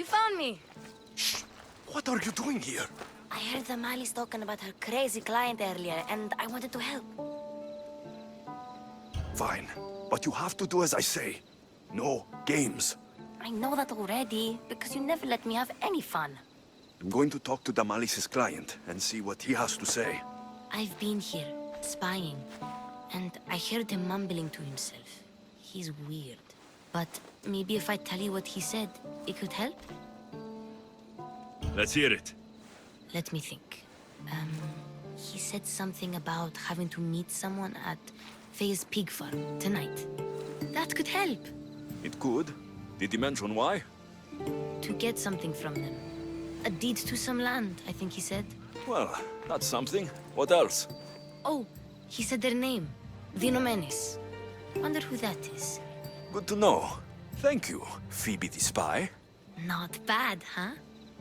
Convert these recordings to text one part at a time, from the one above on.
You found me. Shh! What are you doing here? I heard the Mali's talking about her crazy client earlier, and I wanted to help. Fine, but you have to do as I say. No games. I know that already, because you never let me have any fun. I'm going to talk to Damalis's client and see what he has to say. I've been here, spying, and I heard him mumbling to himself. He's weird. But maybe if I tell you what he said, it could help? Let's hear it. Let me think. He said something about having to meet someone at Faye's pig farm tonight. That could help. It could. Did he mention why? To get something from them. A deed to some land, I think he said. Well, that's something. What else? Oh, he said their name. Vinomenes. Wonder who that is. Good to know. Thank you, Phoebe the spy. Not bad, huh?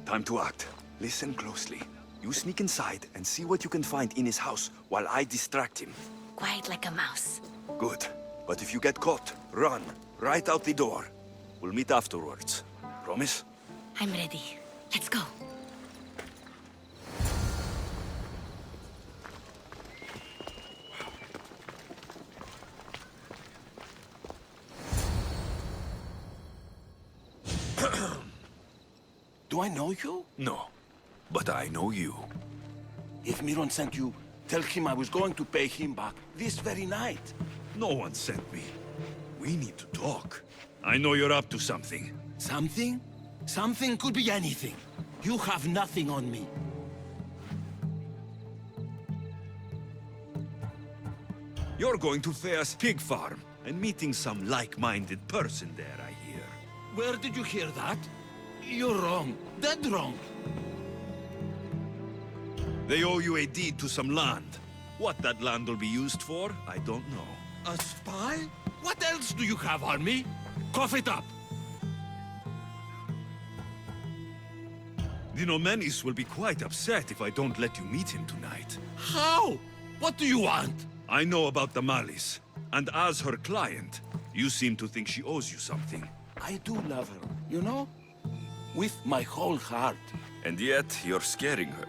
Time to act. Listen closely. You sneak inside and see what you can find in his house while I distract him. Quiet like a mouse. Good. But if you get caught, run. Right out the door. We'll meet afterwards. Promise? I'm ready. Let's go. Do I know you? No, but I know you. If Miron sent you, tell him I was going to pay him back this very night. No one sent me. We need to talk. I know you're up to something. Something? Something could be anything. You have nothing on me. You're going to Thea's pig farm and meeting some like-minded person there, I hear. Where did you hear that? You're wrong. Dead wrong. They owe you a deed to some land. What that land will be used for, I don't know. A spy? What else do you have on me? Cough it up. Dinomenes will be quite upset if I don't let you meet him tonight. How? What do you want? I know about the Malis, and as her client, you seem to think she owes you something. I do love her, you know? With my whole heart. And yet, you're scaring her.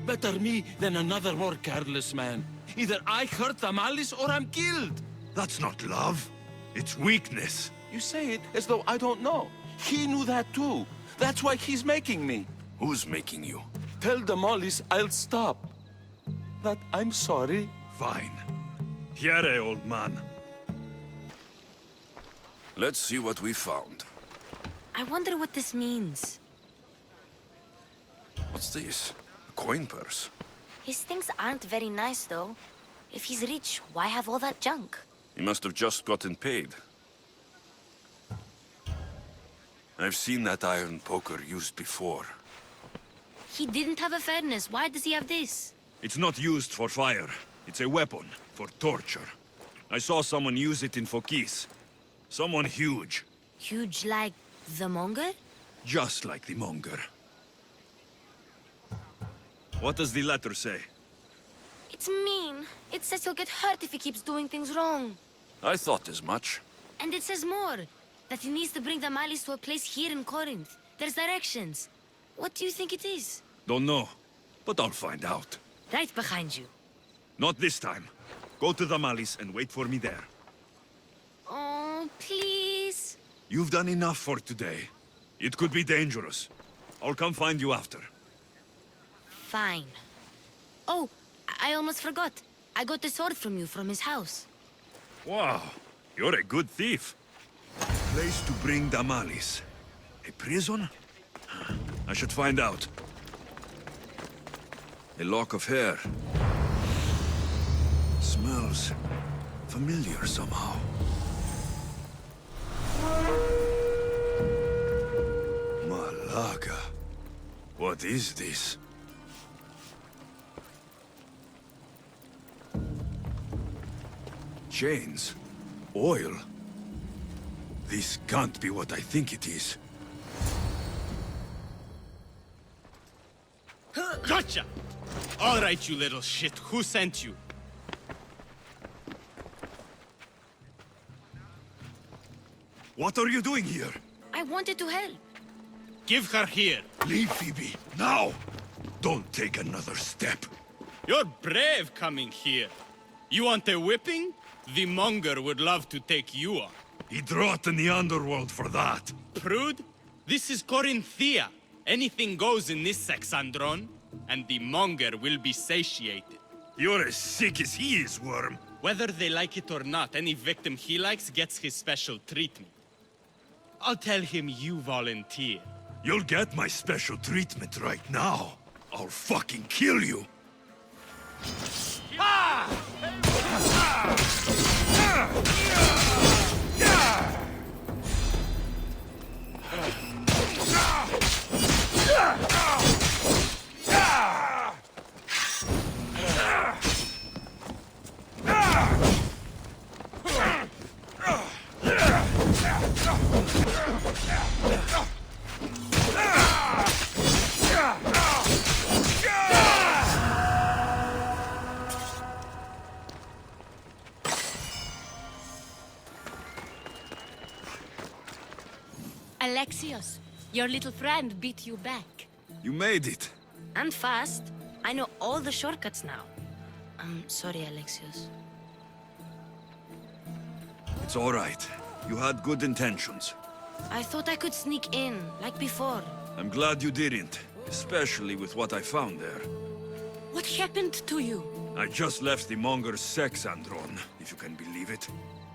Better me than another more careless man. Either I hurt Damalis or I'm killed. That's not love. It's weakness. You say it as though I don't know. He knew that too. That's why he's making me. Who's making you? Tell Damalis I'll stop. That I'm sorry. Fine. Here, old man. Let's see what we found. I wonder what this means. What's this? A coin purse? His things aren't very nice, though. If he's rich, why have all that junk? He must have just gotten paid. I've seen that iron poker used before. He didn't have a furnace. Why does he have this? It's not used for fire. It's a weapon for torture. I saw someone use it in Fokis. Someone huge. Huge like the monger? Just like the monger. What does the letter say? It's mean. It says he'll get hurt if he keeps doing things wrong. I thought as much. And it says more. That he needs to bring the Malis to a place here in Corinth. There's directions. What do you think it is? Don't know, but I'll find out. Right behind you. Not this time. Go to the Malis and wait for me there. Oh, please. You've done enough for today. It could be dangerous. I'll come find you after. Fine. Oh, I almost forgot. I got the sword from you from his house. Wow, you're a good thief. Place to bring Damalis. A prison? I should find out. A lock of hair. Smells familiar somehow. Malaga. What is this? Chains. Oil. This can't be what I think it is. Gotcha! All right, you little shit. Who sent you? What are you doing here? I wanted to help. Give her here. Leave, Phoebe, now! Don't take another step. You're brave coming here. You want a whipping? The monger would love to take you on. He'd rot in the underworld for that. Prude, this is Corinthia. Anything goes in this Sexandron, and the monger will be satiated. You're as sick as he is, Worm. Whether they like it or not, any victim he likes gets his special treatment. I'll tell him you volunteer. You'll get my special treatment right now. I'll fucking kill you. Alexios, your little friend beat you back. You made it. And fast. I know all the shortcuts now. I'm sorry, Alexios. It's all right. You had good intentions. I thought I could sneak in, like before. I'm glad you didn't, especially with what I found there. What happened to you? I just left the monger's Sexandron, if you can believe it.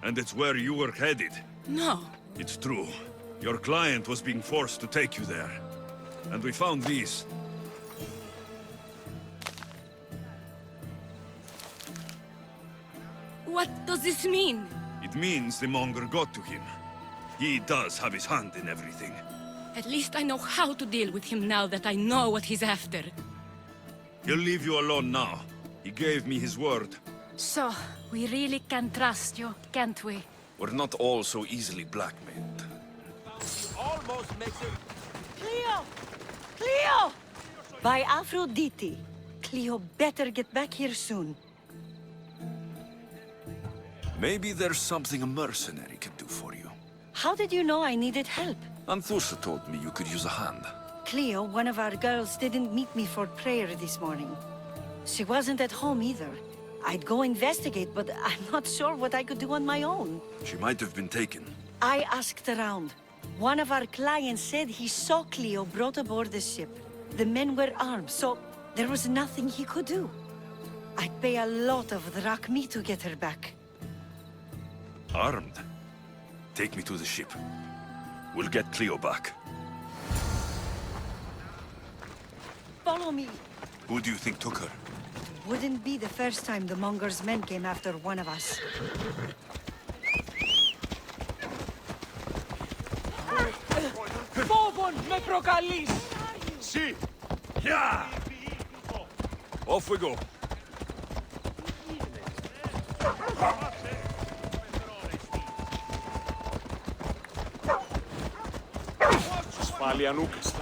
And it's where you were headed. No. It's true. Your client was being forced to take you there. And we found these. What does this mean? It means the monger got to him. He does have his hand in everything. At least I know how to deal with him now that I know what he's after. He'll leave you alone now. He gave me his word. So, we really can trust you, can't we? We're not all so easily blackmailed. Almost makes it. Cleo! Cleo! By Aphrodite. Cleo better get back here soon. Maybe there's something a mercenary can do for you. How did you know I needed help? Anthusa told me you could use a hand. Cleo, one of our girls, didn't meet me for prayer this morning. She wasn't at home either. I'd go investigate, but I'm not sure what I could do on my own. She might have been taken. I asked around. One of our clients said he saw Cleo brought aboard the ship. The men were armed, so there was nothing he could do. I'd pay a lot of drachmi to get her back. Armed? Take me to the ship. We'll get Cleo back. Follow me. Who do you think took her? Wouldn't be the first time the monger's men came after one of us. Φόβον με προκαλείς! See! Yeah! Off we go. Ασφάλεια νούκας.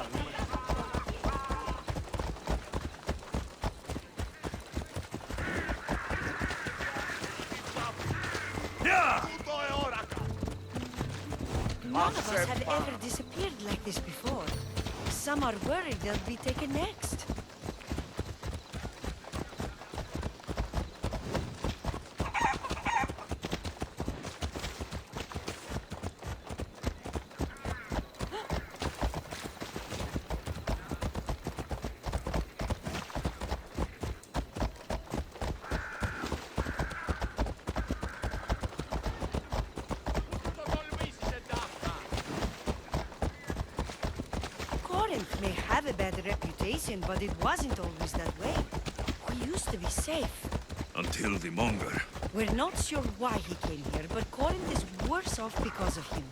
None of us have ever disappeared like this before. Some are worried they'll be taken next. Corinth may have a bad reputation, but it wasn't always that way. We used to be safe. Until the monger. We're not sure why he came here, but Corinth is worse off because of him.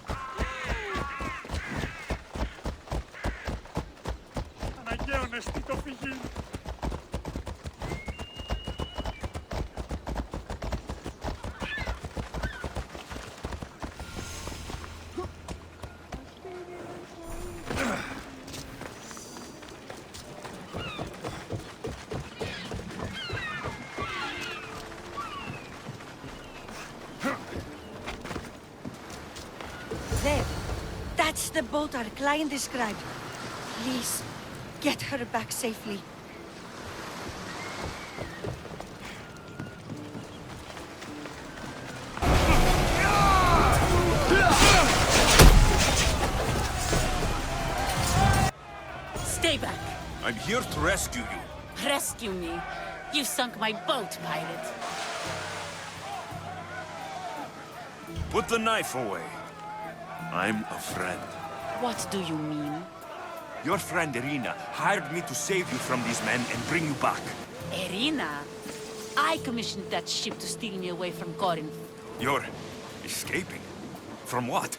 Αναγκαίο να στεί το φυγή. There. That's the boat our client described. Please, get her back safely. Stay back. I'm here to rescue you. Rescue me. You sunk my boat, pirate. Put the knife away. I'm a friend. What do you mean? Your friend Irina hired me to save you from these men and bring you back. Irina? I commissioned that ship to steal me away from Corinth. You're escaping? From what?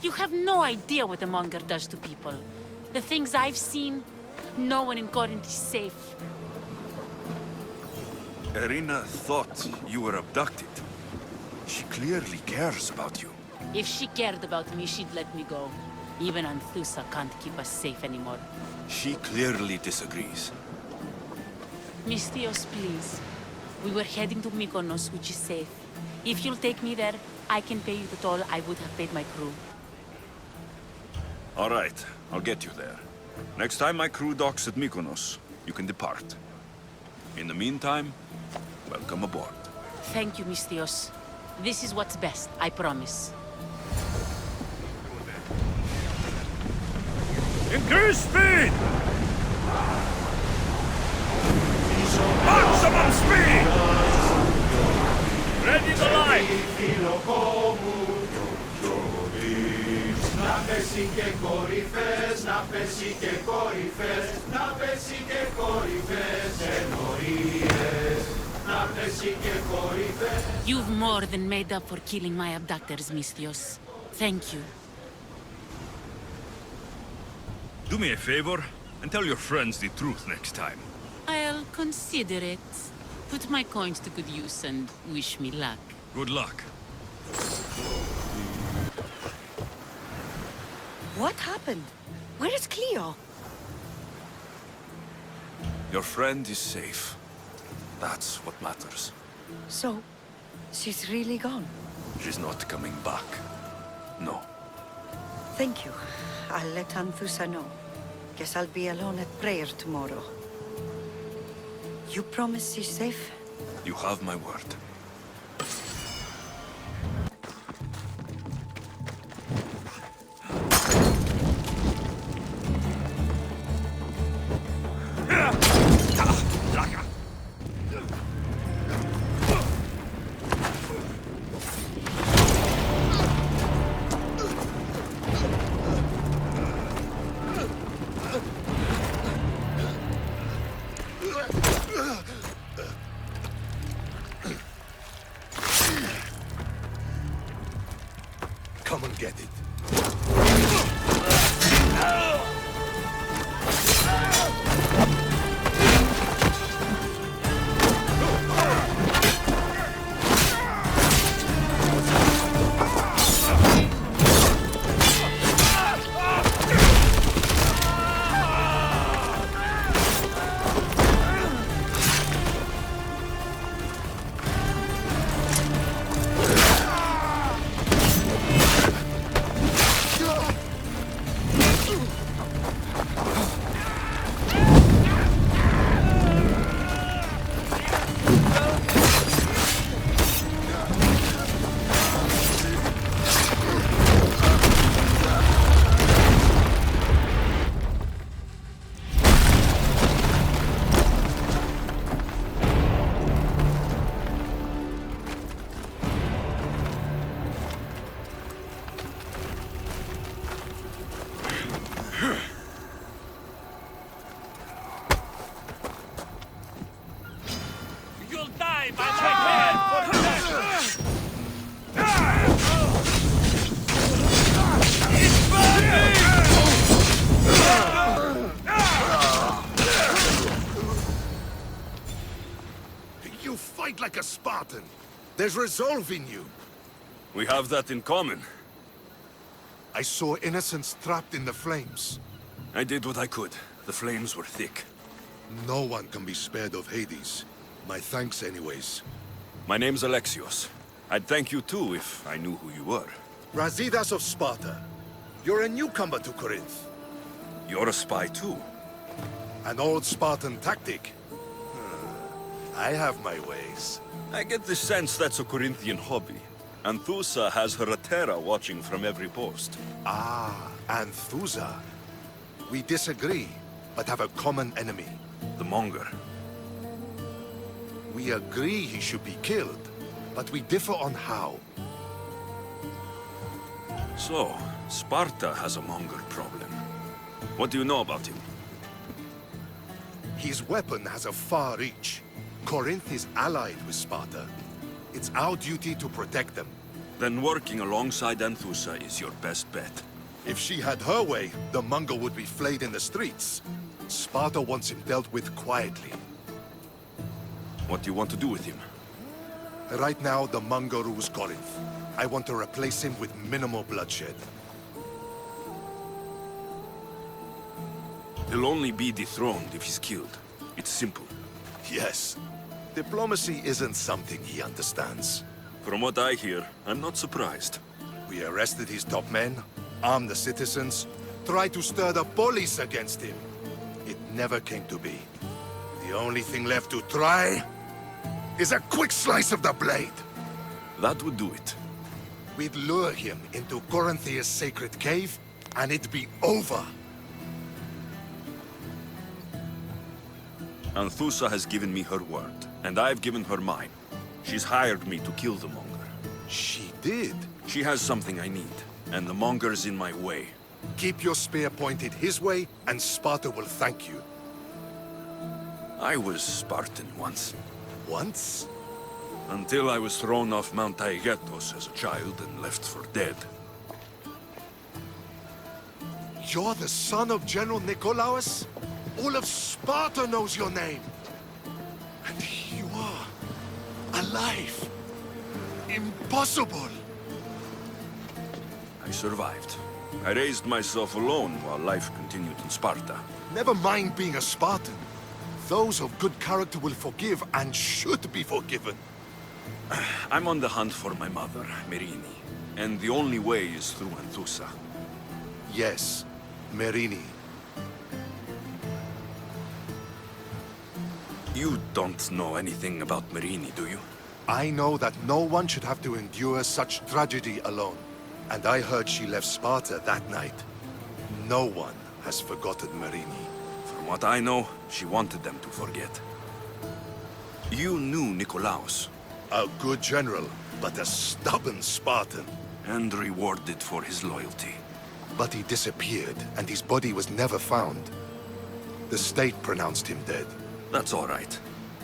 You have no idea what the monger does to people. The things I've seen, no one in Corinth is safe. Irina thought you were abducted. She clearly cares about you. If she cared about me, she'd let me go. Even Anthusa can't keep us safe anymore. She clearly disagrees. Misthios, please. We were heading to Mykonos, which is safe. If you'll take me there, I can pay you the toll I would have paid my crew. All right, I'll get you there. Next time my crew docks at Mykonos, you can depart. In the meantime, welcome aboard. Thank you, Misthios. This is what's best, I promise. Increase speed! Maximum speed! Ready to light! You've more than made up for killing my abductors, Misthios. Thank you. Do me a favor and tell your friends the truth next time. I'll consider it. Put my coins to good use and wish me luck. Good luck. What happened? Where is Cleo? Your friend is safe. That's what matters. So, she's really gone. She's not coming back. No. Thank you. I'll let Anthusa know. Guess I'll be alone at prayer tomorrow. You promise she's safe? You have my word. Come and get it. You'll die by my hand! It's burning! You fight like a Spartan. There's resolve in you. We have that in common. I saw innocents trapped in the flames. I did what I could. The flames were thick. No one can be spared of Hades. My thanks anyways. My name's Alexios. I'd thank you too if I knew who you were. Brasidas of Sparta. You're a newcomer to Corinth. You're a spy too. An old Spartan tactic. I have my ways. I get the sense that's a Corinthian hobby. Anthusa has her Atera watching from every post. Ah, Anthusa. We disagree, but have a common enemy. The Monger. We agree he should be killed, but we differ on how. So, Sparta has a Monger problem. What do you know about him? His weapon has a far reach. Corinth is allied with Sparta. It's our duty to protect them. Then working alongside Anthusa is your best bet. If she had her way, the Mongol would be flayed in the streets. Sparta wants him dealt with quietly. What do you want to do with him? Right now, the Mongol rules Corinth. I want to replace him with minimal bloodshed. He'll only be dethroned if he's killed. It's simple. Yes. Diplomacy isn't something he understands. From what I hear, I'm not surprised. We arrested his top men, armed the citizens, tried to stir the police against him. It never came to be. The only thing left to try is a quick slice of the blade. That would do it. We'd lure him into Corinthia's sacred cave, and it'd be over. Anthusa has given me her word, and I've given her mine. She's hired me to kill the Monger. She did? She has something I need, and the Monger's in my way. Keep your spear pointed his way, and Sparta will thank you. I was Spartan once. Once? Until I was thrown off Mount Taygetos as a child and left for dead. You're the son of General Nikolaos? All of Sparta knows your name. And you are alive. Impossible. I survived. I raised myself alone while life continued in Sparta. Never mind being a Spartan. Those of good character will forgive and should be forgiven. I'm on the hunt for my mother, Merini. And the only way is through Anthusa. Yes, Merini. You don't know anything about Merini, do you? I know that no one should have to endure such tragedy alone. And I heard she left Sparta that night. No one has forgotten Merini. From what I know, she wanted them to forget. You knew Nikolaos. A good general, but a stubborn Spartan. And rewarded for his loyalty. But he disappeared, and his body was never found. The state pronounced him dead. That's all right.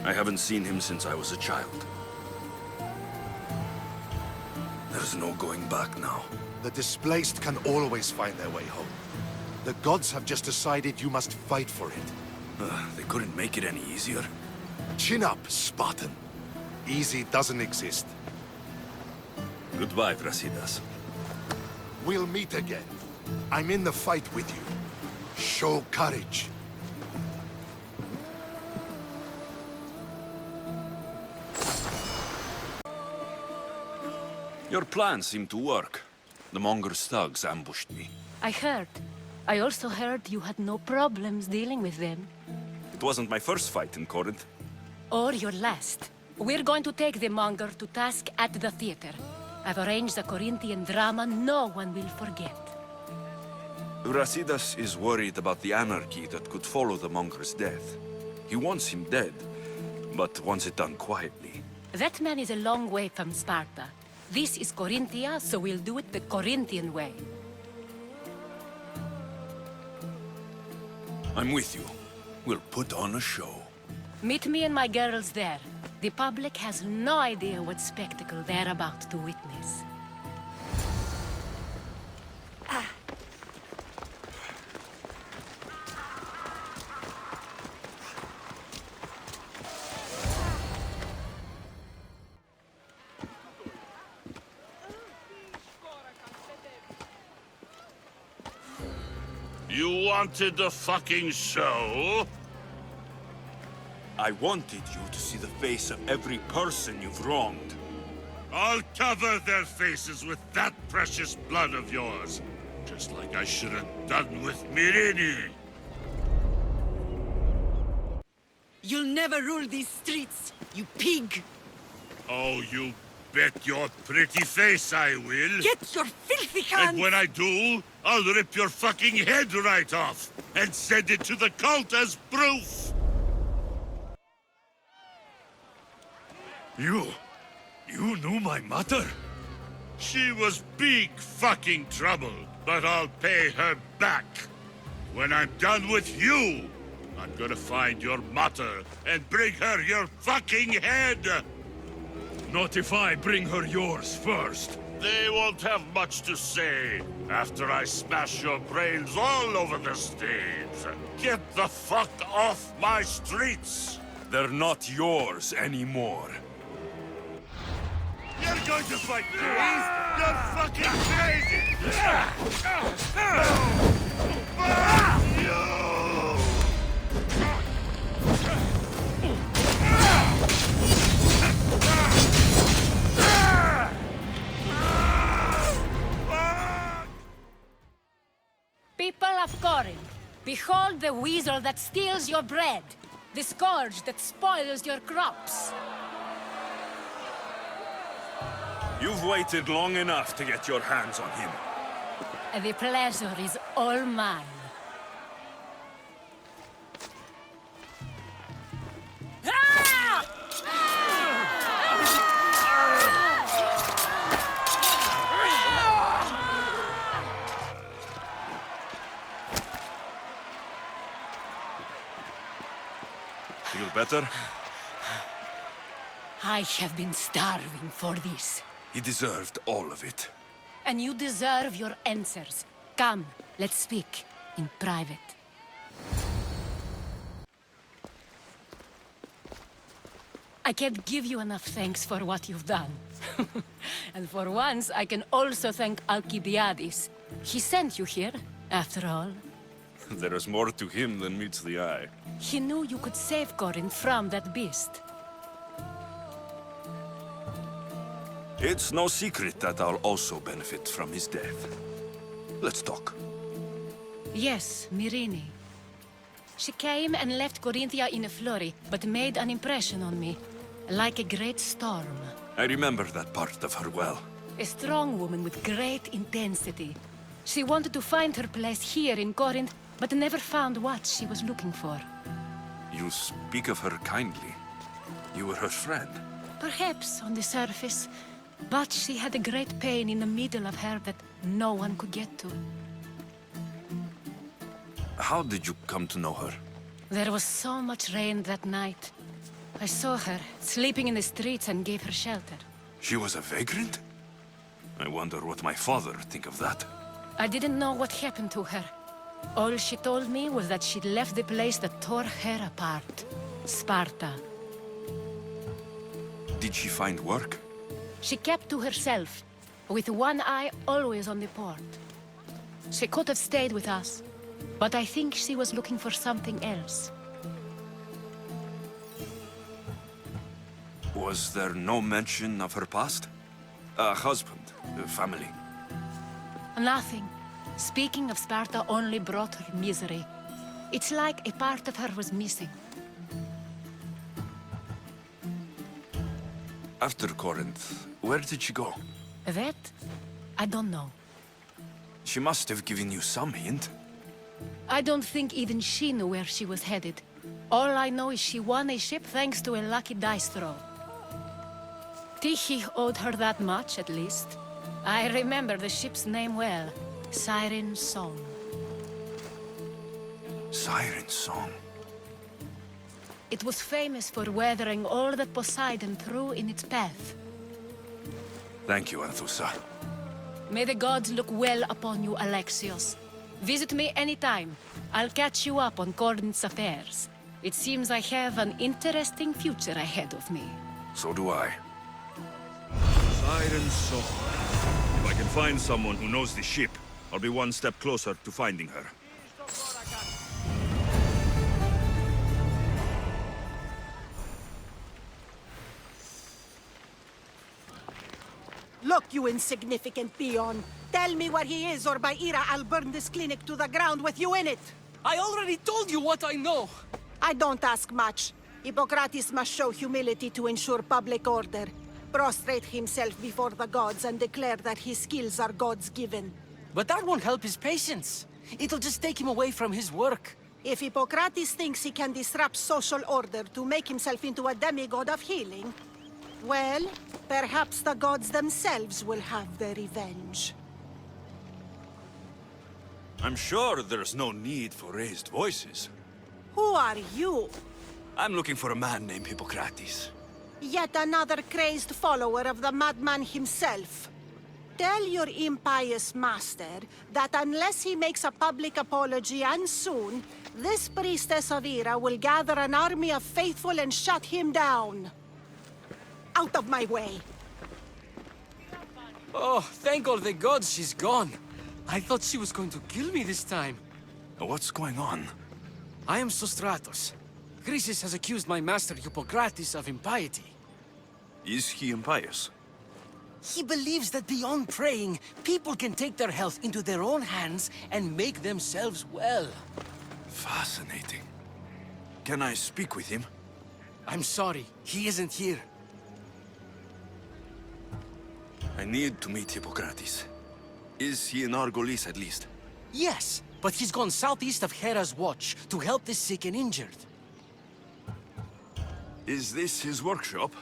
I haven't seen him since I was a child. There's no going back now. The displaced can always find their way home. The gods have just decided you must fight for it. They couldn't make it any easier. Chin up, Spartan. Easy doesn't exist. Goodbye, Brasidas. We'll meet again. I'm in the fight with you. Show courage. Your plan seemed to work. The Monger's thugs ambushed me. I heard. I also heard you had no problems dealing with them. It wasn't my first fight in Corinth. Or your last. We're going to take the monger to task at the theater. I've arranged a Corinthian drama no one will forget. Brasidas is worried about the anarchy that could follow the Monger's death. He wants him dead, but wants it done quietly. That man is a long way from Sparta. This is Corinthia, so we'll do it the Corinthian way. I'm with you. We'll put on a show. Meet me and my girls there. The public has no idea what spectacle they're about to witness. You wanted the fucking show? I wanted you to see the face of every person you've wronged. I'll cover their faces with that precious blood of yours. Just like I should have done with Mirini. You'll never rule these streets, you pig! Oh, you bet your pretty face I will. Get your filthy hands! And when I do, I'll rip your fucking head right off and send it to the cult as proof. You knew my mother? She was big fucking trouble, but I'll pay her back. When I'm done with you, I'm gonna find your mother and bring her your fucking head! Not if I bring her yours first. They won't have much to say after I smash your brains all over the stage. Get the fuck off my streets! They're not yours anymore. You're going to fight me? You're fucking crazy! People of Corinth, behold the weasel that steals your bread, the scourge that spoils your crops. You've waited long enough to get your hands on him. The pleasure is all mine. Feel better? I have been starving for this. He deserved all of it. And you deserve your answers. Come, let's speak in private. I can't give you enough thanks for what you've done. And for once, I can also thank Alcibiades. He sent you here, after all. There is more to him than meets the eye. He knew you could save Corinth from that beast. It's no secret that I'll also benefit from his death. Let's talk. Yes, Mirini. She came and left Corinthia in a flurry, but made an impression on me, like a great storm. I remember that part of her well. A strong woman with great intensity. She wanted to find her place here in Corinth, but never found what she was looking for. You speak of her kindly. You were her friend. Perhaps on the surface, but she had a great pain in the middle of her that no one could get to. How did you come to know her? There was so much rain that night. I saw her, sleeping in the streets, and gave her shelter. She was a vagrant? I wonder what my father would think of that. I didn't know what happened to her. All she told me was that she'd left the place that tore her apart. Sparta. Did she find work? She kept to herself, with one eye always on the port. She could have stayed with us, but I think she was looking for something else. Was there no mention of her past? A husband, a family? Nothing. Speaking of Sparta only brought her misery. It's like a part of her was missing. After Corinth, where did she go? That? I don't know. She must have given you some hint. I don't think even she knew where she was headed. All I know is she won a ship thanks to a lucky dice throw. Tyche owed her that much, at least. I remember the ship's name well. Siren Song. Siren Song. It was famous for weathering all that Poseidon threw in its path. Thank you, Anthusa. May the gods look well upon you, Alexios. Visit me anytime. I'll catch you up on Corinth's affairs. It seems I have an interesting future ahead of me. So do I. Siren Song. If I can find someone who knows the ship, I'll be one step closer to finding her. Look, you insignificant peon. Tell me where he is, or by Ira, I'll burn this clinic to the ground with you in it! I already told you what I know! I don't ask much. Hippocrates must show humility to ensure public order. Prostrate himself before the gods and declare that his skills are gods given. But that won't help his patients. It'll just take him away from his work. If Hippocrates thinks he can disrupt social order to make himself into a demigod of healing, well, perhaps the gods themselves will have their revenge. I'm sure there's no need for raised voices. Who are you? I'm looking for a man named Hippocrates. Yet another crazed follower of the madman himself. Tell your impious master that unless he makes a public apology, and soon, this priestess of Ira will gather an army of faithful and shut him down. Out of my way! Oh, thank all the gods she's gone. I thought she was going to kill me this time. What's going on? I am Sostratos. Chrysis has accused my master Hippocrates of impiety. Is he impious? He believes that beyond praying, people can take their health into their own hands and make themselves well. Fascinating. Can I speak with him? I'm sorry, he isn't here. I need to meet Hippocrates. Is he in Argolis at least? Yes, but he's gone southeast of Hera's watch to help the sick and injured. Is this his workshop?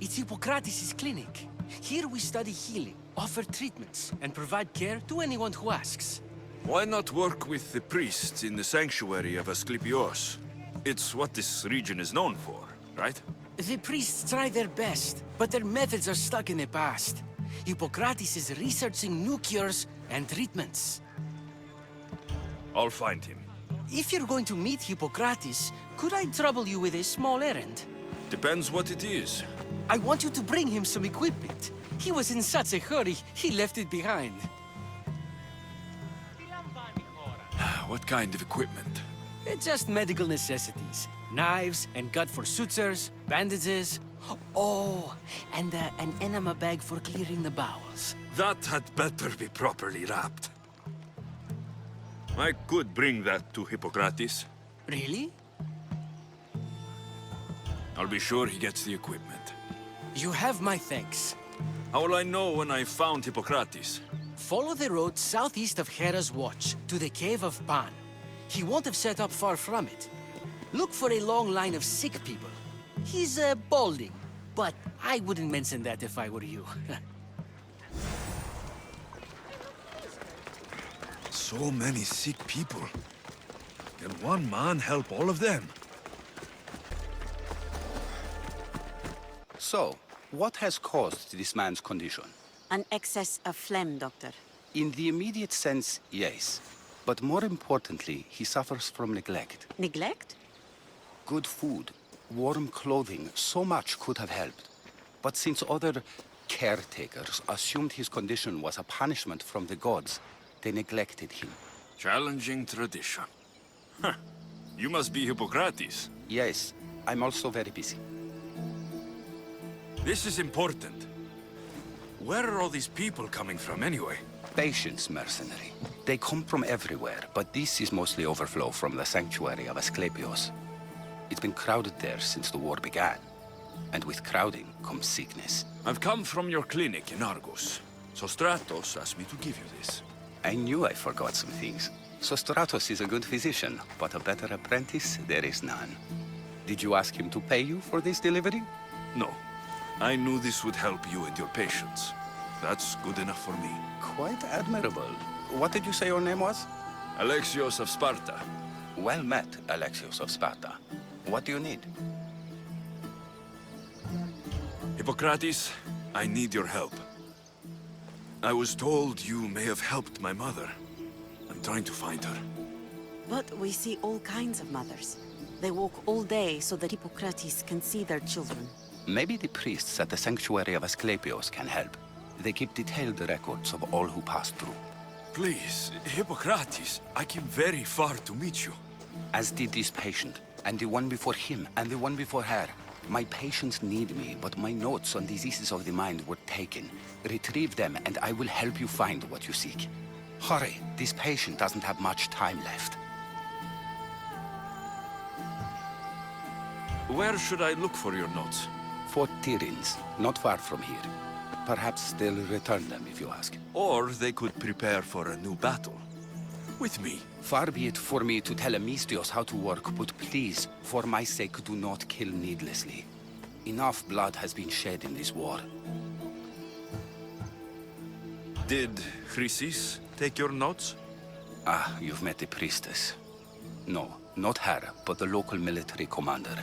It's Hippocrates' clinic. Here we study healing, offer treatments, and provide care to anyone who asks. Why not work with the priests in the sanctuary of Asclepios? It's what this region is known for, right? The priests try their best, but their methods are stuck in the past. Hippocrates is researching new cures and treatments. I'll find him. If you're going to meet Hippocrates, could I trouble you with a small errand? Depends what it is. I want you to bring him some equipment. He was in such a hurry, he left it behind. What kind of equipment? Just medical necessities. Knives and gut for sutures, bandages. Oh, and an enema bag for clearing the bowels. That had better be properly wrapped. I could bring that to Hippocrates. Really? I'll be sure he gets the equipment. You have my thanks. How will I know when I found Hippocrates? Follow the road southeast of Hera's watch to the cave of Pan. He won't have set up far from it. Look for a long line of sick people. He's balding, but I wouldn't mention that if I were you. So many sick people. Can one man help all of them? So, what has caused this man's condition? An excess of phlegm, Doctor. In the immediate sense, yes. But more importantly, he suffers from neglect. Neglect? Good food, warm clothing, so much could have helped. But since other caretakers assumed his condition was a punishment from the gods, they neglected him. Challenging tradition. Huh. You must be Hippocrates. Yes, I'm also very busy. This is important. Where are all these people coming from anyway? Patients, mercenary. They come from everywhere, but this is mostly overflow from the sanctuary of Asclepios. It's been crowded there since the war began. And with crowding comes sickness. I've come from your clinic in Argos. Sostratos asked me to give you this. I knew I forgot some things. Sostratos is a good physician, but a better apprentice there is none. Did you ask him to pay you for this delivery? No. I knew this would help you and your patients. That's good enough for me. Quite admirable. What did you say your name was? Alexios of Sparta. Well met, Alexios of Sparta. What do you need? Hippocrates, I need your help. I was told you may have helped my mother. I'm trying to find her. But we see all kinds of mothers. They walk all day so that Hippocrates can see their children. Maybe the priests at the sanctuary of Asclepios can help. They keep detailed records of all who pass through. Please, Hippocrates, I came very far to meet you. As did this patient, and the one before him, and the one before her. My patients need me, but my notes on diseases of the mind were taken. Retrieve them, and I will help you find what you seek. Hurry, this patient doesn't have much time left. Where should I look for your notes? Fort Tyrins, not far from here. Perhaps they'll return them if you ask. Or they could prepare for a new battle. With me. Far be it for me to tell Amistios how to work, but please, for my sake, do not kill needlessly. Enough blood has been shed in this war. Did Chrysis take your notes? Ah, you've met the priestess. No, not her, but the local military commander.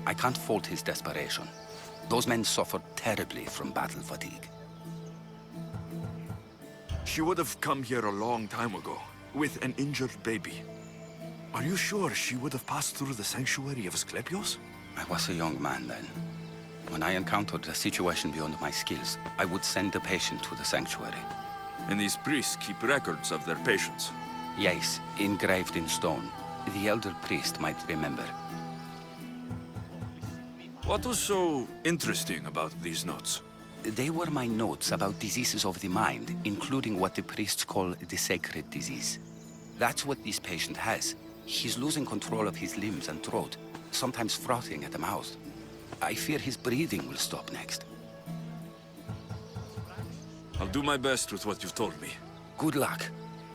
I can't fault his desperation. Those men suffered terribly from battle fatigue. She would have come here a long time ago, with an injured baby. Are you sure she would have passed through the sanctuary of Asclepios? I was a young man then. When I encountered a situation beyond my skills, I would send the patient to the sanctuary. And these priests keep records of their patients? Yes, engraved in stone. The elder priest might remember. What was so interesting about these notes? They were my notes about diseases of the mind, including what the priests call the sacred disease. That's what this patient has. He's losing control of his limbs and throat, sometimes frothing at the mouth. I fear his breathing will stop next. I'll do my best with what you've told me. Good luck.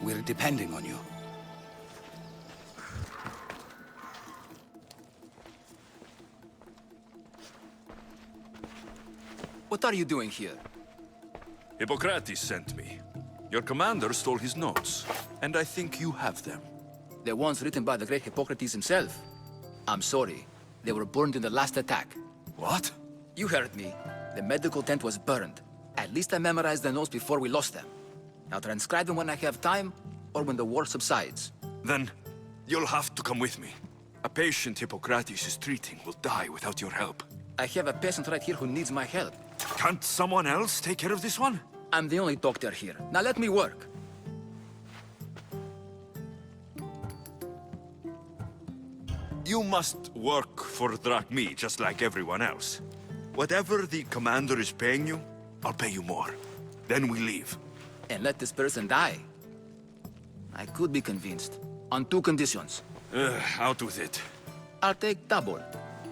We're depending on you. What are you doing here? Hippocrates sent me. Your commander stole his notes, and I think you have them. The ones written by the great Hippocrates himself. I'm sorry. They were burned in the last attack. What? You heard me. The medical tent was burned. At least I memorized the notes before we lost them. I'll transcribe them when I have time, or when the war subsides. Then, you'll have to come with me. A patient Hippocrates is treating will die without your help. I have a patient right here who needs my help. Can't someone else take care of this one? I'm the only doctor here. Now let me work. You must work for drachmi, just like everyone else. Whatever the commander is paying you, I'll pay you more. Then we leave. And let this person die. I could be convinced. On two conditions. Out with it. I'll take double.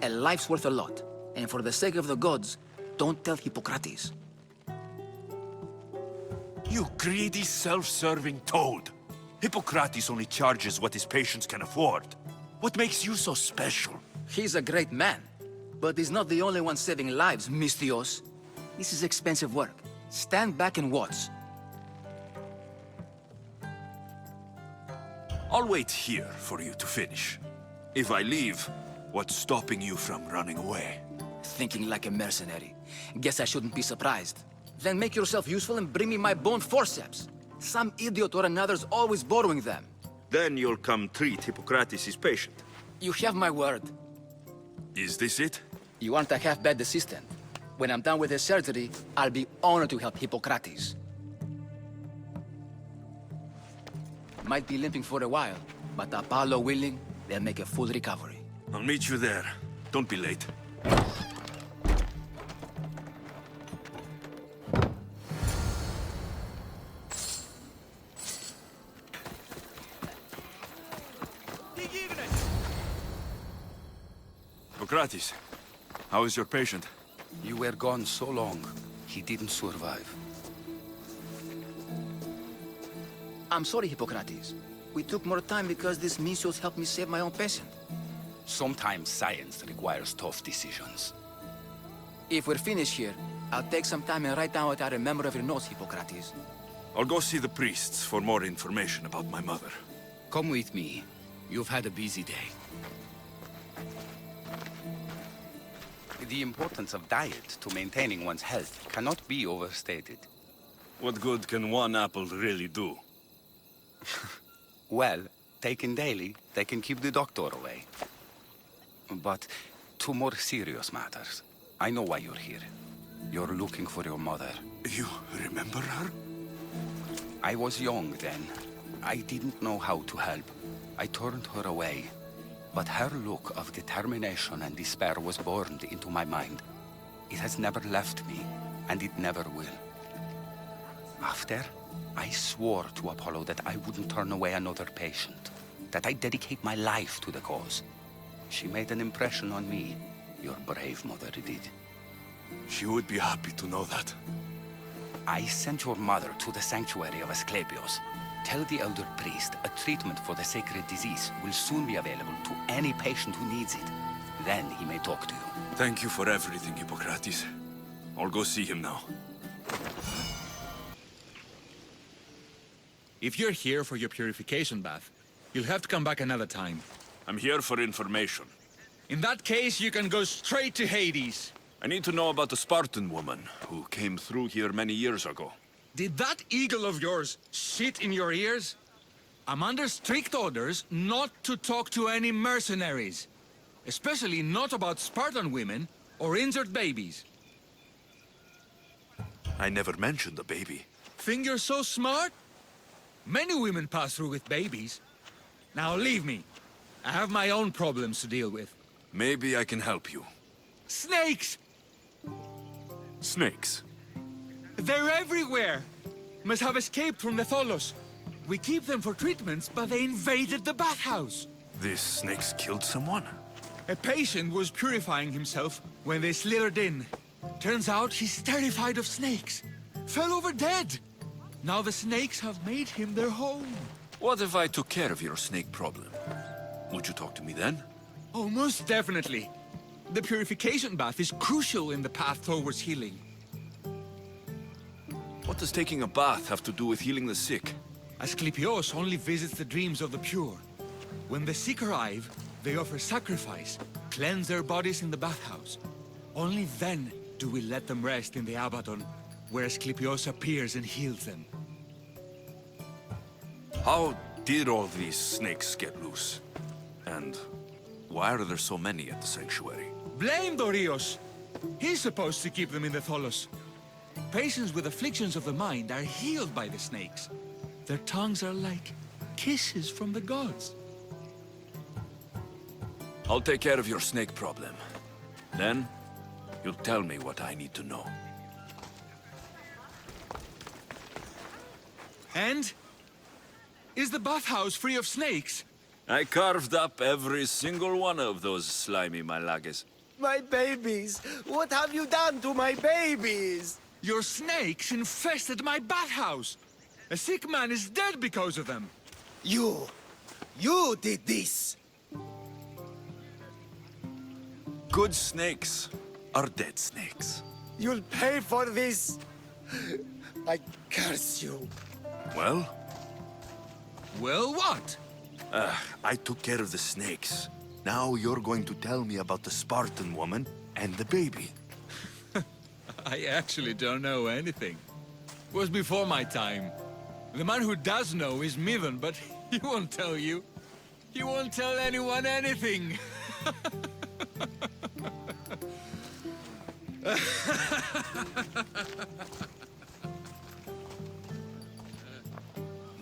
A life's worth a lot. And for the sake of the gods, don't tell Hippocrates. You greedy, self-serving toad. Hippocrates only charges what his patients can afford. What makes you so special? He's a great man. But he's not the only one saving lives, Mistios. This is expensive work. Stand back and watch. I'll wait here for you to finish. If I leave, what's stopping you from running away? Thinking like a mercenary. Guess I shouldn't be surprised. Then make yourself useful and bring me my bone forceps. Some idiot or another's always borrowing them. Then you'll come treat Hippocrates' patient. You have my word. Is this it? You aren't a half-bad assistant. When I'm done with the surgery, I'll be honored to help Hippocrates. Might be limping for a while, but Apollo willing, they'll make a full recovery. I'll meet you there. Don't be late. Hippocrates, how is your patient? You were gone so long, he didn't survive. I'm sorry, Hippocrates. We took more time because this Mistios helped me save my own patient. Sometimes science requires tough decisions. If we're finished here, I'll take some time and write down what I remember of your notes, Hippocrates. I'll go see the priests for more information about my mother. Come with me. You've had a busy day. The importance of diet to maintaining one's health cannot be overstated. What good can one apple really do? Well, taken daily, they can keep the doctor away. But to more serious matters, I know why you're here. You're looking for your mother. You remember her? I was young then. I didn't know how to help. I turned her away. But her look of determination and despair was burned into my mind. It has never left me, and it never will. After, I swore to Apollo that I wouldn't turn away another patient, that I'd dedicate my life to the cause. She made an impression on me. Your brave mother did. She would be happy to know that. I sent your mother to the sanctuary of Asclepios. Tell the elder priest a treatment for the sacred disease will soon be available to any patient who needs it. Then he may talk to you. Thank you for everything, Hippocrates. I'll go see him now. If you're here for your purification bath, you'll have to come back another time. I'm here for information. In that case, you can go straight to Hades. I need to know about the Spartan woman who came through here many years ago. Did that eagle of yours shit in your ears? I'm under strict orders not to talk to any mercenaries. Especially not about Spartan women or injured babies. I never mentioned the baby. Think you're so smart? Many women pass through with babies. Now leave me. I have my own problems to deal with. Maybe I can help you. Snakes! Snakes? They're everywhere! Must have escaped from the Tholos. We keep them for treatments, but they invaded the bathhouse. These snakes killed someone? A patient was purifying himself when they slithered in. Turns out he's terrified of snakes. Fell over dead. Now the snakes have made him their home. What if I took care of your snake problem? Would you talk to me then? Oh, most definitely. The purification bath is crucial in the path towards healing. What does taking a bath have to do with healing the sick? Asclepios only visits the dreams of the pure. When the sick arrive, they offer sacrifice, cleanse their bodies in the bathhouse. Only then do we let them rest in the Abaddon, where Asclepios appears and heals them. How did all these snakes get loose? And why are there so many at the sanctuary? Blame Dorios! He's supposed to keep them in the Tholos. Patients with afflictions of the mind are healed by the snakes. Their tongues are like kisses from the gods. I'll take care of your snake problem. Then, you'll tell me what I need to know. And? Is the bathhouse free of snakes? I carved up every single one of those slimy malagas. My babies! What have you done to my babies? Your snakes infested my bathhouse! A sick man is dead because of them! You did this! Good snakes are dead snakes. You'll pay for this! I curse you. Well? Well, what? I took care of the snakes. Now you're going to tell me about the Spartan woman and the baby. I actually don't know anything. It was before my time. The man who does know is Midon, but he won't tell you. He won't tell anyone anything.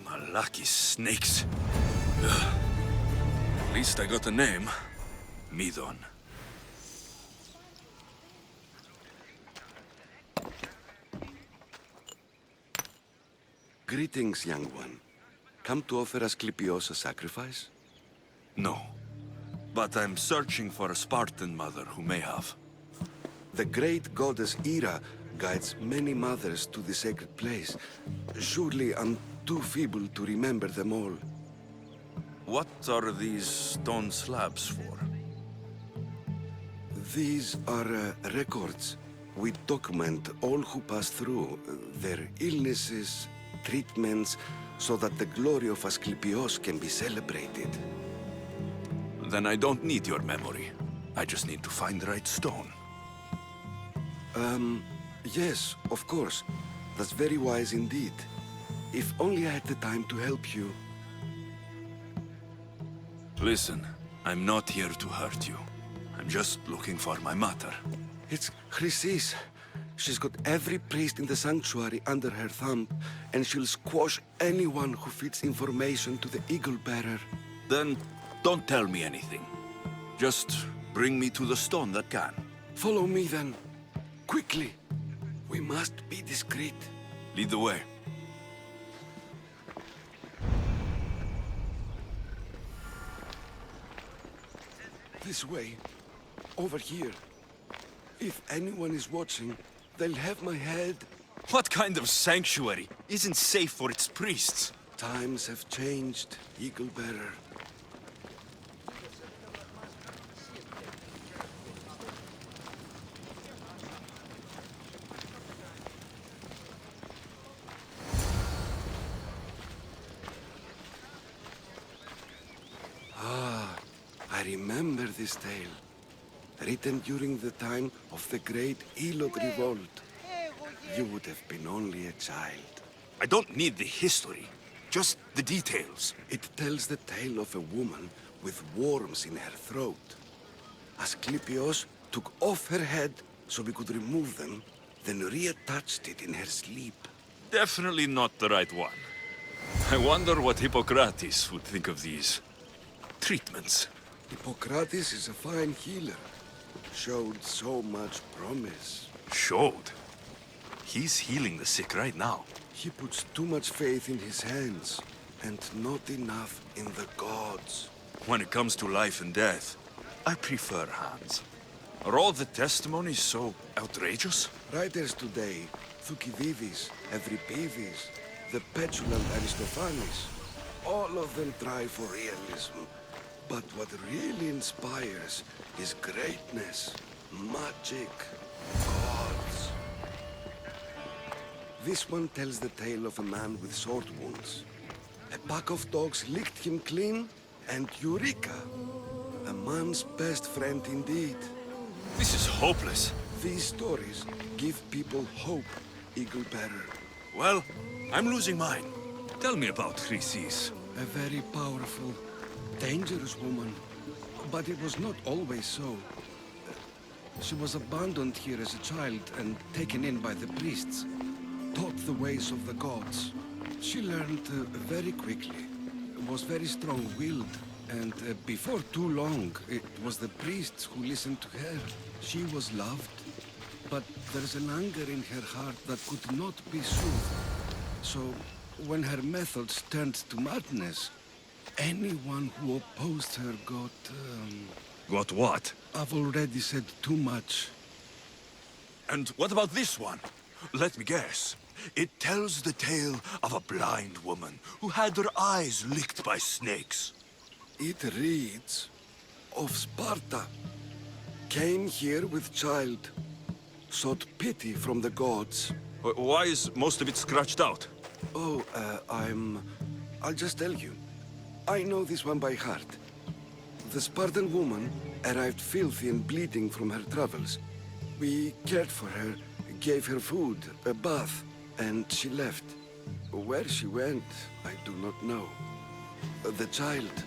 Malaki snakes. Ugh. At least I got a name. Midon. Greetings, young one. Come to offer Asclepios a sacrifice? No. But I'm searching for a Spartan mother who may have. The great goddess Ira guides many mothers to the sacred place. Surely I'm too feeble to remember them all. What are these stone slabs for? These are records. We document all who pass through, their illnesses, treatments, so that the glory of Asclepios can be celebrated. Then I don't need your memory. I just need to find the right stone. Yes, of course. That's very wise indeed. If only I had the time to help you. Listen, I'm not here to hurt you. I'm just looking for my mother. It's Chrysis. She's got every priest in the sanctuary under her thumb, and she'll squash anyone who feeds information to the Eagle Bearer. Then don't tell me anything. Just bring me to the stone that can. Follow me then. Quickly. We must be discreet. Lead the way. This way. Over here. If anyone is watching, they'll have my head. What kind of sanctuary isn't safe for its priests? Times have changed, Eagle Bearer. I remember this tale. Written during the time of the great Elod Revolt. You would have been only a child. I don't need the history, just the details. It tells the tale of a woman with worms in her throat. Asclepios took off her head so we could remove them, then reattached it in her sleep. Definitely not the right one. I wonder what Hippocrates would think of these treatments. Hippocrates is a fine healer. Showed so much promise. Showed? He's healing the sick right now. He puts too much faith in his hands, and not enough in the gods. When it comes to life and death, I prefer hands. Are all the testimonies so outrageous? Writers today, Thucydides, Euripides, the petulant Aristophanes, all of them try for realism. But what really inspires is greatness, magic, gods. This one tells the tale of a man with sword wounds. A pack of dogs licked him clean, and Eureka! A man's best friend indeed. This is hopeless. These stories give people hope, Eagle Bearer. Well, I'm losing mine. Tell me about Chrysis. A very powerful, dangerous woman. But it was not always so. She was abandoned here as a child and taken in by the priests. Taught the ways of the gods. She learned very quickly. Was very strong-willed. And before too long, it was the priests who listened to her. She was loved. But there's an anger in her heart that could not be soothed. So, when her methods turned to madness, anyone who opposed her got... Got what? I've already said too much. And what about this one? Let me guess. It tells the tale of a blind woman who had her eyes licked by snakes. It reads of Sparta. Came here with child. Sought pity from the gods. Why is most of it scratched out? Oh, I'll just tell you. I know this one by heart. The Spartan woman arrived filthy and bleeding from her travels. We cared for her, gave her food, a bath, and she left. Where she went, I do not know. The child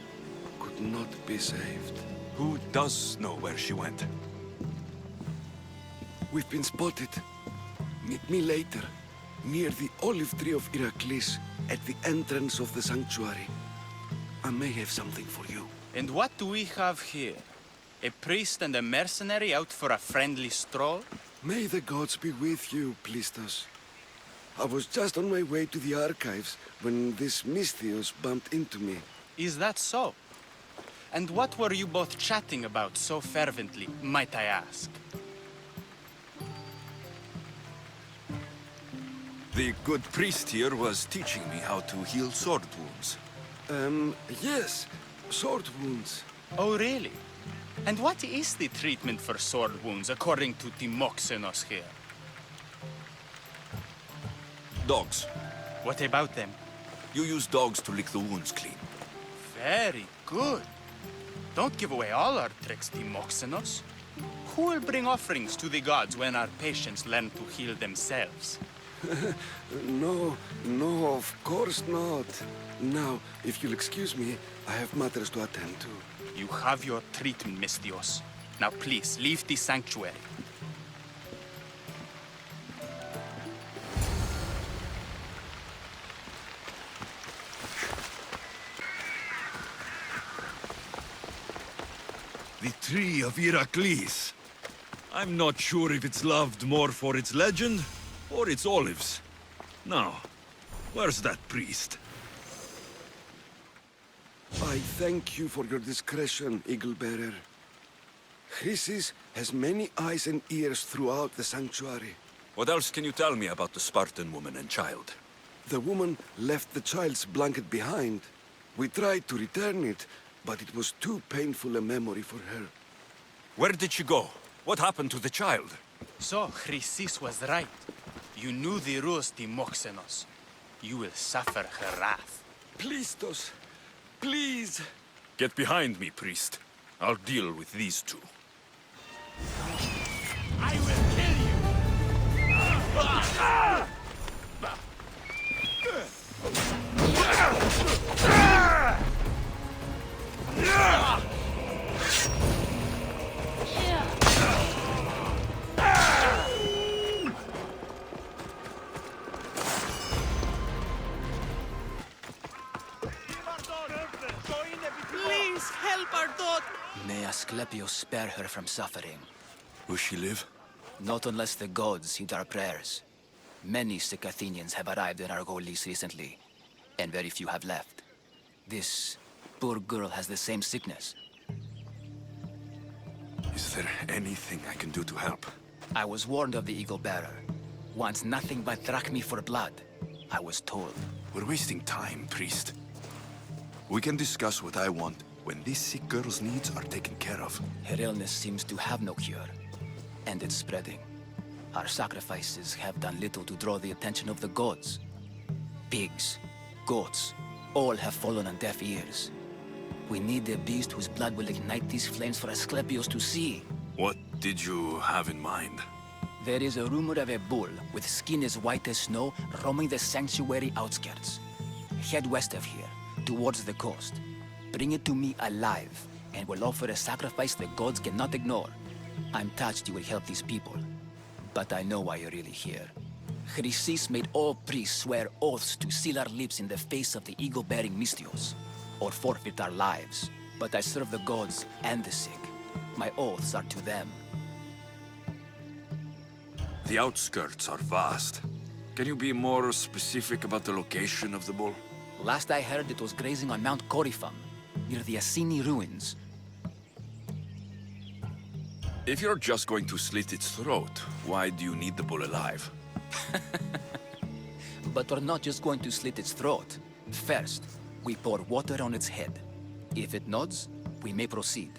could not be saved. Who does know where she went? We've been spotted. Meet me later, near the olive tree of Heracles, at the entrance of the sanctuary. I may have something for you. And what do we have here? A priest and a mercenary out for a friendly stroll? May the gods be with you, Plistos. I was just on my way to the archives when this Misthios bumped into me. Is that so? And what were you both chatting about so fervently, might I ask? The good priest here was teaching me how to heal sword wounds. Yes. Sword wounds. Oh, really? And what is the treatment for sword wounds, according to Timoxenos here? Dogs. What about them? You use dogs to lick the wounds clean. Very good. Don't give away all our tricks, Timoxenos. Who will bring offerings to the gods when our patients learn to heal themselves? No, of course not. Now, if you'll excuse me, I have matters to attend to. You have your treatment, Misthios. Now please, leave the sanctuary. The tree of Heracles. I'm not sure if it's loved more for its legend or its olives. Now, where's that priest? I thank you for your discretion, Eagle Bearer. Chrysis has many eyes and ears throughout the sanctuary. What else can you tell me about the Spartan woman and child? The woman left the child's blanket behind. We tried to return it, but it was too painful a memory for her. Where did she go? What happened to the child? So, Chrysis was right. You knew the rules, Timoxenos. You will suffer her wrath. Plistos, please. Get behind me, priest. I'll deal with these two. I will kill you! Please help our daughter! May Asclepius spare her from suffering. Will she live? Not unless the gods heed our prayers. Many sick Athenians have arrived in Argolis recently, and very few have left. This poor girl has the same sickness. Is there anything I can do to help? I was warned of the Eagle Bearer. Wants nothing but drachmi for blood. I was told. We're wasting time, priest. We can discuss what I want when this sick girl's needs are taken care of. Her illness seems to have no cure, and it's spreading. Our sacrifices have done little to draw the attention of the gods. Pigs, goats, all have fallen on deaf ears. We need a beast whose blood will ignite these flames for Asclepius to see. What did you have in mind? There is a rumor of a bull with skin as white as snow roaming the sanctuary outskirts. Head west of here, towards the coast. Bring it to me alive, and we'll offer a sacrifice the gods cannot ignore. I'm touched you will help these people, but I know why you're really here. Chrysis made all priests swear oaths to seal our lips in the face of the eagle-bearing Mystios, or forfeit our lives. But I serve the gods and the sick. My oaths are to them. The outskirts are vast. Can you be more specific about the location of the bull? Last I heard, it was grazing on Mount Coryphon, near the Assini ruins. If you're just going to slit its throat, why do you need the bull alive? But we're not just going to slit its throat. First, we pour water on its head. If it nods, we may proceed.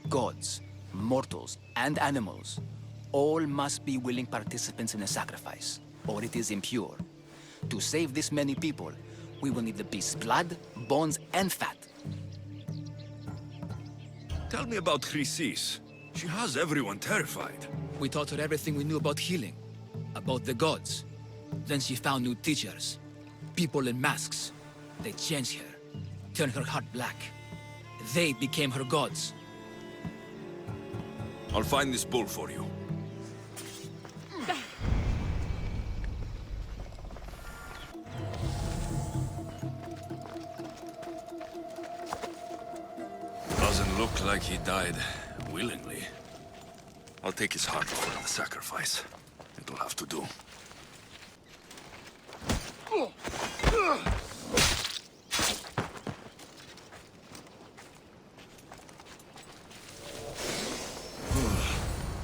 Gods, mortals, and animals, all must be willing participants in the sacrifice, or it is impure. To save this many people, we will need the beast's blood, bones, and fat. Tell me about Chrysis. She has everyone terrified. We taught her everything we knew about healing, about the gods. Then she found new teachers, people in masks. They changed her, turned her heart black. They became her gods. I'll find this bull for you. Doesn't look like he died willingly. I'll take his heart for the sacrifice. It'll have to do.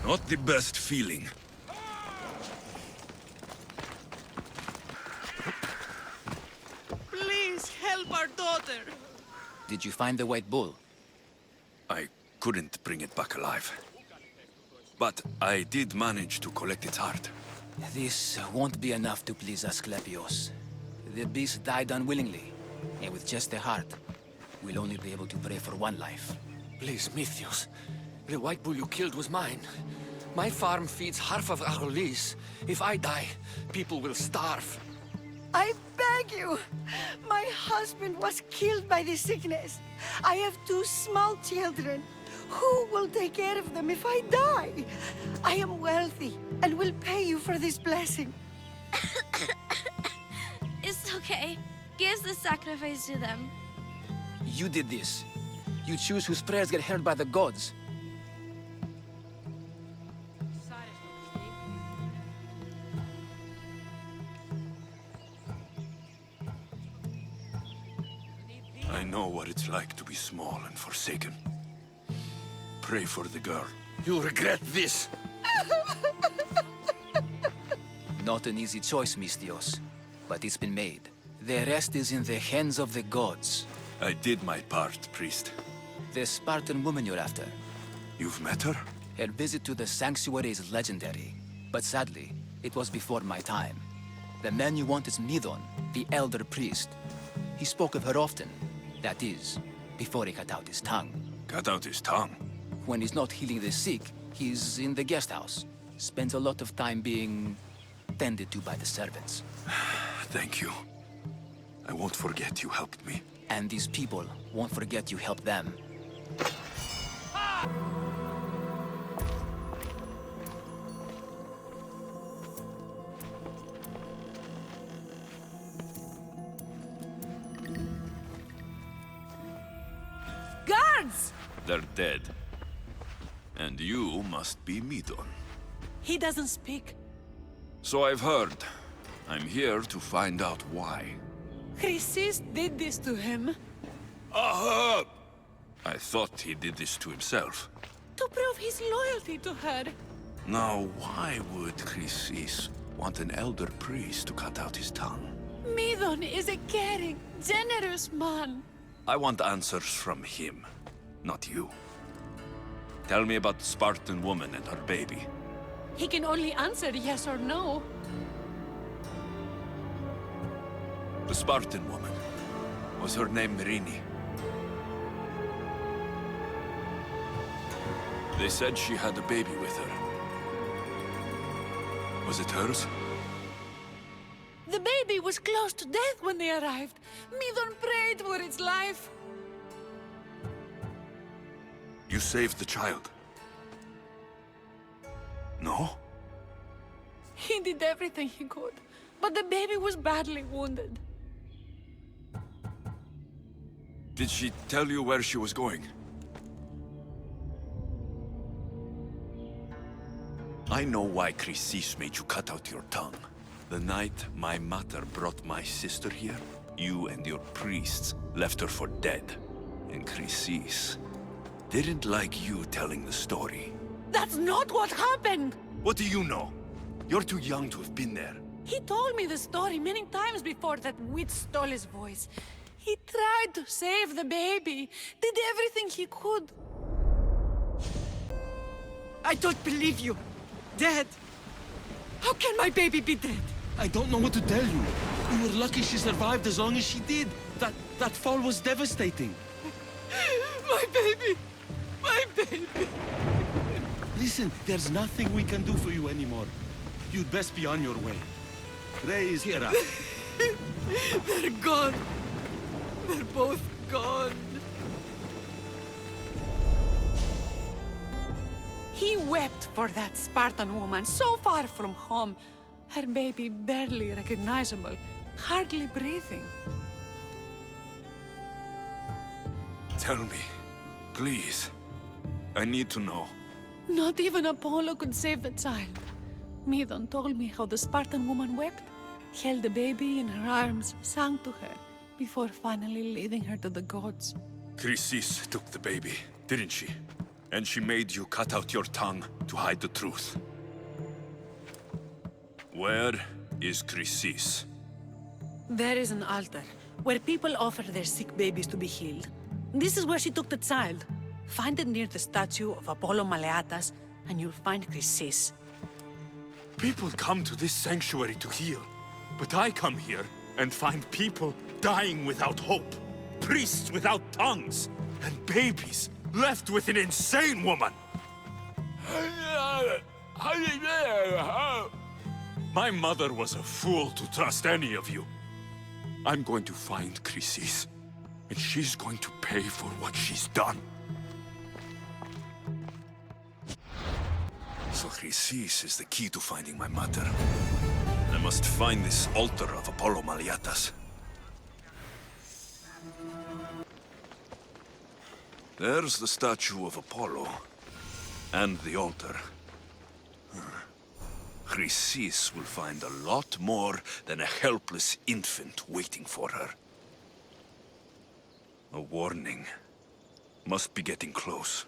Not the best feeling. Please help our daughter! Did you find the white bull? I couldn't bring it back alive. But I did manage to collect its heart. This won't be enough to please Asclepios. The beast died unwillingly, and with just the heart, we'll only be able to pray for one life. Please, Mythios. The white bull you killed was mine. My farm feeds half of Argolis. If I die, people will starve. I beg you! My husband was killed by this sickness. I have 2 small children. Who will take care of them if I die? I am wealthy and will pay you for this blessing. It's okay. Give the sacrifice to them. You did this. You choose whose prayers get heard by the gods. I know what it's like to be small and forsaken. Pray for the girl. You'll regret this. Not an easy choice, Mistios, but it's been made. The rest is in the hands of the gods. I did my part, priest. The Spartan woman you're after. You've met her? Her visit to the sanctuary is legendary, but sadly, it was before my time. The man you want is Midon, the elder priest. He spoke of her often. That is, before he cut out his tongue. Cut out his tongue? When he's not healing the sick, he's in the guest house. Spends a lot of time being tended to by the servants. Thank you. I won't forget you helped me. And these people won't forget you helped them. Guards! They're dead. And you must be Midon. He doesn't speak. So I've heard. I'm here to find out why. Chrysis did this to him. I thought he did this to himself. To prove his loyalty to her. Now, why would Chrysis want an elder priest to cut out his tongue? Midon is a caring, generous man. I want answers from him, not you. Tell me about the Spartan woman and her baby. He can only answer yes or no. The Spartan woman. Was her name Merini? They said she had a baby with her. Was it hers? The baby was close to death when they arrived. Midon prayed for its life. You saved the child? No? He did everything he could, but the baby was badly wounded. Did she tell you where she was going? I know why Chrysis made you cut out your tongue. The night my mother brought my sister here, you and your priests left her for dead. And Chrysis didn't like you telling the story. That's not what happened! What do you know? You're too young to have been there. He told me the story many times before that witch stole his voice. He tried to save the baby, did everything he could. I don't believe you. Dead? How can my baby be dead? I don't know what to tell you. You were lucky she survived as long as she did. That fall was devastating. My baby! My baby! Listen, there's nothing we can do for you anymore. You'd best be on your way. Raise here up. They're gone. They're both gone. He wept for that Spartan woman so far from home. Her baby barely recognizable, hardly breathing. Tell me, please. I need to know. Not even Apollo could save the child. Midon told me how the Spartan woman wept, held the baby in her arms, sang to her, before finally leading her to the gods. Chrysis took the baby, didn't she? And she made you cut out your tongue to hide the truth. Where is Chrysis? There is an altar, where people offer their sick babies to be healed. This is where she took the child. Find it near the statue of Apollo Maleatas, and you'll find Chrysis. People come to this sanctuary to heal, but I come here and find people dying without hope, priests without tongues, and babies left with an insane woman. My mother was a fool to trust any of you. I'm going to find Chrysis, and she's going to pay for what she's done. So Chrysis is the key to finding my mother. I must find this altar of Apollo Maleatas. There's the statue of Apollo, and the altar. Chrysis will find a lot more than a helpless infant waiting for her. A warning. Must be getting close.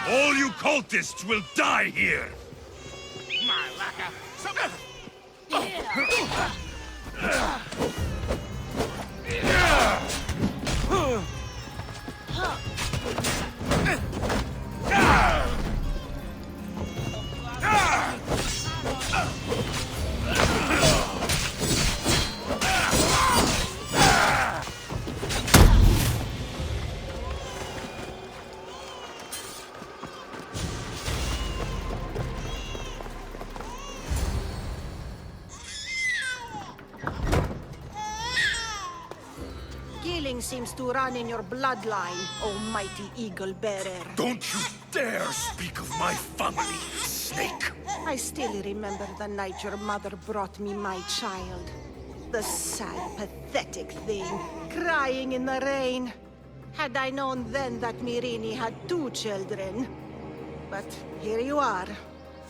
All you cultists will die here! Killing seems to run in your bloodline, almighty eagle bearer. Don't you dare speak of my family, snake! I still remember the night your mother brought me my child. The sad, pathetic thing, crying in the rain. Had I known then that Myrini had 2 children. But here you are.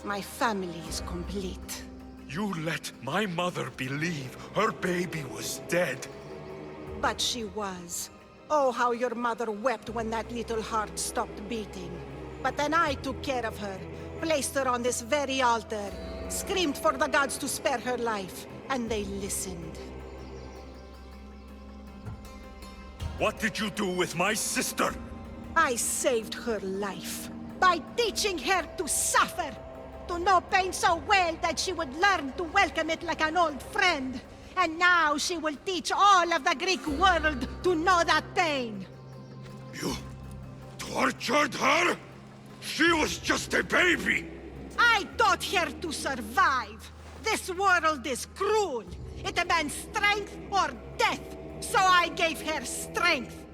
My family is complete. You let my mother believe her baby was dead. But she was. Oh, how your mother wept when that little heart stopped beating. But then I took care of her, placed her on this very altar, screamed for the gods to spare her life, and they listened. What did you do with my sister? I saved her life by teaching her to suffer, to know pain so well that she would learn to welcome it like an old friend. And now she will teach all of the Greek world to know that pain. You tortured her? She was just a baby! I taught her to survive. This world is cruel. It demands strength or death. So I gave her strength.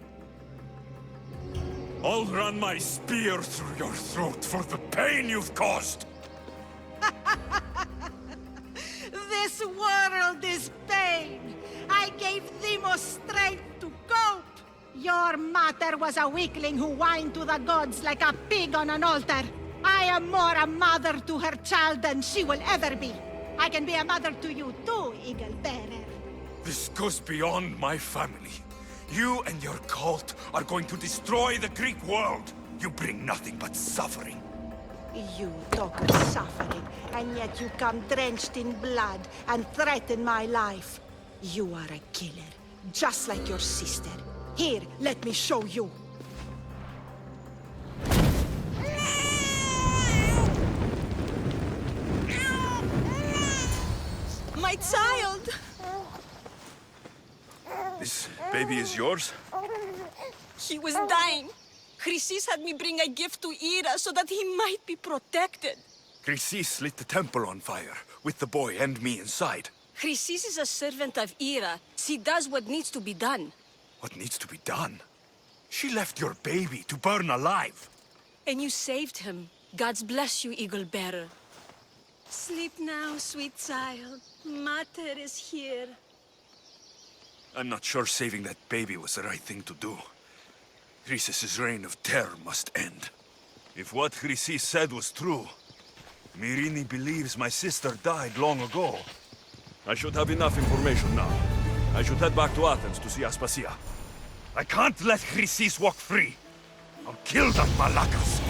I'll run my spear through your throat for the pain you've caused. This world is pain. I gave Demos strength to cope. Your mother was a weakling who whined to the gods like a pig on an altar. I am more a mother to her child than she will ever be. I can be a mother to you too, Eagle Bearer. This goes beyond my family. You and your cult are going to destroy the Greek world. You bring nothing but suffering. You talk of suffering, and yet you come drenched in blood and threaten my life. You are a killer, just like your sister. Here, let me show you. My child! This baby is yours? He was dying. Chrysis had me bring a gift to Ira so that he might be protected. Chrysis lit the temple on fire, with the boy and me inside. Chrysis is a servant of Ira. She does what needs to be done. What needs to be done? She left your baby to burn alive. And you saved him. Gods bless you, Eagle Bearer. Sleep now, sweet child. Mater is here. I'm not sure saving that baby was the right thing to do. Chrysis' reign of terror must end. If what Chrysis said was true, Myrini believes my sister died long ago. I should have enough information now. I should head back to Athens to see Aspasia. I can't let Chrysis walk free. I'll kill that Malakas.